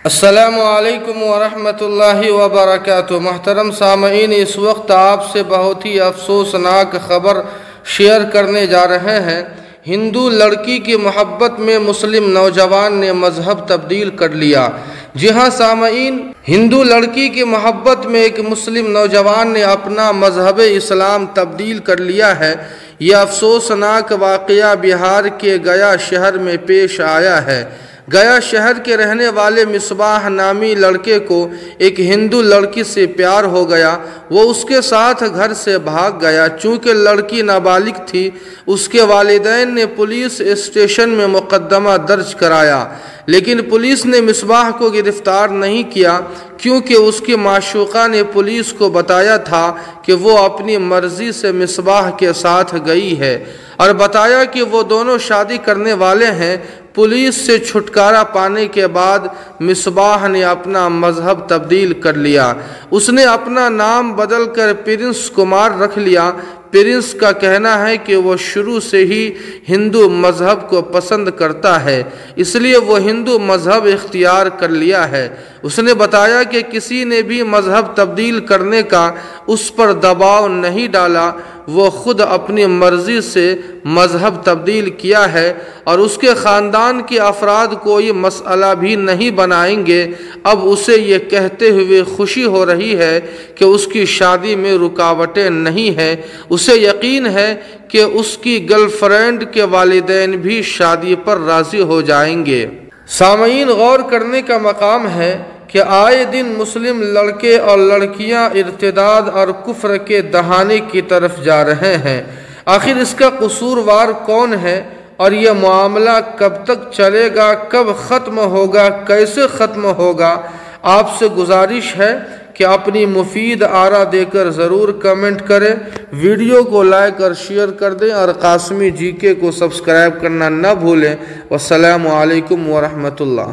السلام علیکم ورحمۃ اللہ وبرکاتہ۔ محترم سامعین، اس وقت آپ سے بہت ہی افسوسناک خبر شیئر کرنے جا رہے ہیں۔ ہندو لڑکی کی محبت میں مسلم نوجوان نے مذہب تبدیل کر لیا۔ جی ہاں سامعین، ہندو لڑکی کی محبت میں ایک مسلم نوجوان نے اپنا مذہب اسلام تبدیل کر لیا ہے۔ یہ افسوسناک واقعہ بہار کے گیا شہر میں پیش آیا ہے۔ گیا شہر کے رہنے والے مصباح نامی لڑکے کو ایک ہندو لڑکی سے پیار ہو گیا۔ وہ اس کے ساتھ گھر سے بھاگ گیا۔ چونکہ لڑکی نابالغ تھی، اس کے والدین نے پولیس اسٹیشن میں مقدمہ درج کرایا، لیکن پولیس نے مصباح کو گرفتار نہیں کیا، کیونکہ اس کی معشوقہ نے پولیس کو بتایا تھا کہ وہ اپنی مرضی سے مصباح کے ساتھ گئی ہے اور بتایا کہ وہ دونوں شادی کرنے والے ہیں۔ پولیس سے چھٹکارا پانے کے بعد مصباح نے اپنا مذہب تبدیل کر لیا۔ اس نے اپنا نام بدل کر پرنس کمار رکھ لیا۔ پرنس کا کہنا ہے کہ وہ شروع سے ہی ہندو مذہب کو پسند کرتا ہے، اس لیے وہ ہندو مذہب اختیار کر لیا ہے۔ اس نے بتایا کہ کسی نے بھی مذہب تبدیل کرنے کا اس پر دباؤ نہیں ڈالا، وہ خود اپنی مرضی سے مذہب تبدیل کیا ہے اور اس کے خاندان کے افراد کوئی مسئلہ بھی نہیں بنائیں گے۔ اب اسے یہ کہتے ہوئے خوشی ہو رہی ہے کہ اس کی شادی میں رکاوٹیں نہیں ہیں۔ اسے یقین ہے کہ اس کی گرل فرینڈ کے والدین بھی شادی پر راضی ہو جائیں گے۔ سامعین، غور کرنے کا مقام ہے کہ آئے دن مسلم لڑکے اور لڑکیاں ارتداد اور کفر کے دہانے کی طرف جا رہے ہیں۔ آخر اس کا قصوروار کون ہے اور یہ معاملہ کب تک چلے گا، کب ختم ہوگا، کیسے ختم ہوگا؟ آپ سے گزارش ہے کہ اپنی مفید آرا دے کر ضرور کمنٹ کریں، ویڈیو کو لائک اور شیئر کر دیں اور قاسمی جی کے کو سبسکرائب کرنا نہ بھولیں۔ والسلام علیکم ورحمۃ اللہ۔